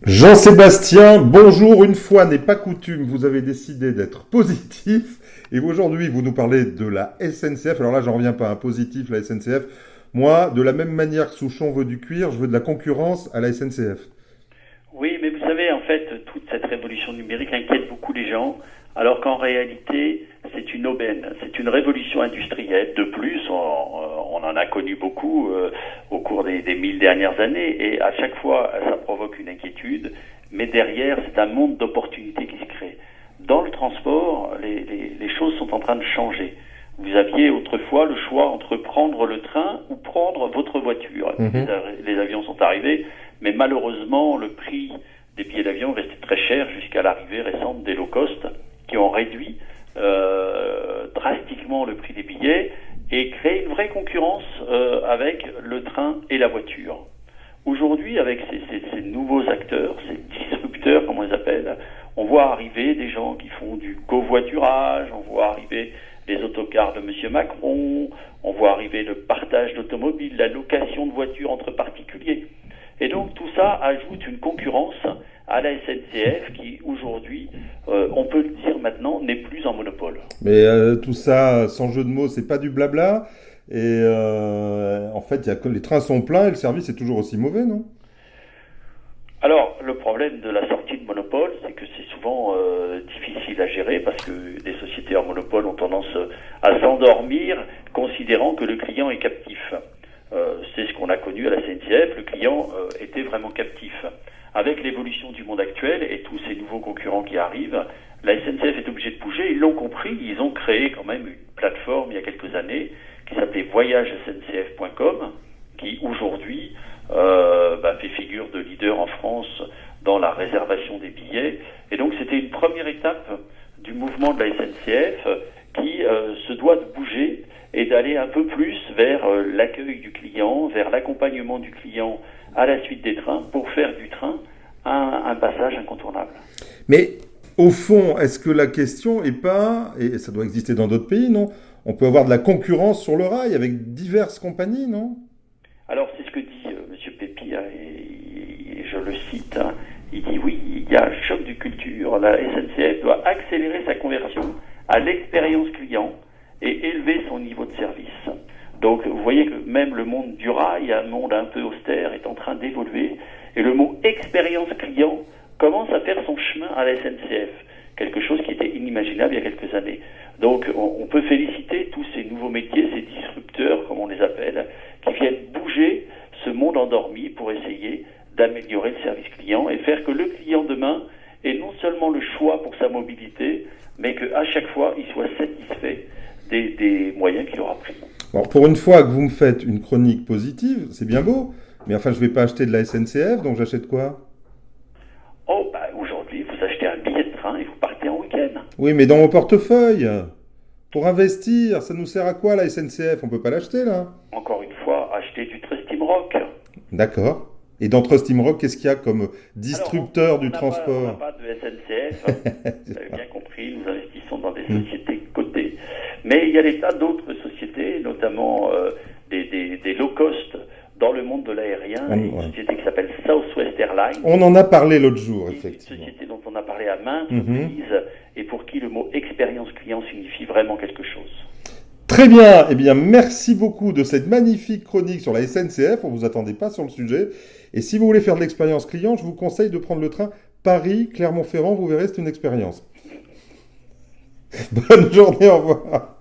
Jean-Sébastien, bonjour. Une fois n'est pas coutume, vous avez décidé d'être positif et aujourd'hui vous nous parlez de la SNCF. Alors là, j'en reviens pas, un positif, la SNCF. Moi, de la même manière que Souchon veut du cuir, je veux de la concurrence à la SNCF. Oui, mais vous savez, en fait, toute cette révolution numérique inquiète beaucoup les gens, alors qu'en réalité, c'est une aubaine, c'est une révolution industrielle. De plus, on en a connu beaucoup au cours des 1000 dernières années, et à chaque fois, ça provoque une inquiétude, mais derrière, c'est un monde d'opportunités qui se crée. Dans le transport, les choses sont en train de changer. Vous aviez autrefois le choix entre prendre le train ou prendre votre voiture. Mhm. Les avions sont arrivés, mais malheureusement, le prix des billets d'avion restait très cher jusqu'à l'arrivée récente des low cost qui ont réduit drastiquement le prix des billets et créé une vraie concurrence avec le train et la voiture. Aujourd'hui, avec ces nouveaux acteurs, ces disrupteurs, comme on les appelle, on voit arriver des gens qui font du covoiturage, on voit arriver les autocars de M. Macron, on voit arriver le partage d'automobiles, la location de voitures entre particuliers. Et donc tout ça ajoute une concurrence à la SNCF qui aujourd'hui, on peut le dire maintenant, n'est plus en monopole. Mais tout ça, sans jeu de mots, c'est pas du blabla. Et en fait, il y a que les trains sont pleins et le service est toujours aussi mauvais, non? Alors, le problème de la sortie de monopole, c'est que c'est souvent difficile à gérer parce que les sociétés en monopole ont tendance à s'endormir considérant que le client est captif. C'est ce qu'on a connu à la SNCF, le client était vraiment captif. Avec l'évolution du monde actuel et tous ces nouveaux concurrents qui arrivent, la SNCF est obligée de bouger, ils l'ont compris, ils ont créé quand même une plateforme il y a quelques années qui s'appelait voyagesncf.com, qui aujourd'hui fait figure de leader en France dans la réservation des billets. Et donc c'était une première étape du mouvement de la SNCF qui se doit de bouger et d'aller un peu plus vers l'accueil du client, vers l'accompagnement du client à la suite des trains pour faire du train un passage incontournable. Mais au fond, est-ce que la question est pas, et ça doit exister dans d'autres pays, non? On peut avoir de la concurrence sur le rail avec diverses compagnies, non? Alors c'est ce que dit M. Pépi, et je le cite, il dit oui, il y a un choc de culture, la SNCF doit accélérer sa conversion à l'expérience client et élever son niveau de service. Donc vous voyez que même le monde du rail, un monde un peu austère, est en train d'évoluer et le mot expérience client commence à faire son chemin à la SNCF, quelque chose qui était inimaginable il y a quelques années. Donc on peut féliciter tous ces nouveaux métiers, ces disrupteurs comme on les appelle, qui viennent bouger ce monde endormi pour essayer d'améliorer le service client et faire que le client demain ait non seulement le choix pour sa mobilité, mais qu'à chaque fois il soit satisfait des moyens qu'il aura pris. Bon, pour une fois que vous me faites une chronique positive, c'est bien beau, mais enfin, je vais pas acheter de la SNCF, donc j'achète quoi? Oh, aujourd'hui, vous achetez un billet de train et vous partez en week-end. Oui, mais dans mon portefeuille, pour investir, ça nous sert à quoi la SNCF? On peut pas l'acheter là? Encore une fois, achetez du Trustim Rock. D'accord. Et dans Trustim Rock, qu'est-ce qu'il y a comme Alors, disrupteur du on n'a transport? pas de SNCF, vous avez bien compris, nous investissons dans des sociétés cotées. Mais il y a des tas d'autres sociétés, notamment des low cost dans le monde de l'aérien, une société qui s'appelle Southwest Airlines. On en a parlé l'autre jour, Une effectivement. société dont on a parlé à maintes reprises et pour qui le mot expérience client signifie vraiment quelque chose. Très bien. Eh bien, merci beaucoup de cette magnifique chronique sur la SNCF. On vous attendait pas sur le sujet. Et si vous voulez faire de l'expérience client, je vous conseille de prendre le train Paris-Clermont-Ferrand. Vous verrez, c'est une expérience. Bonne journée, au revoir.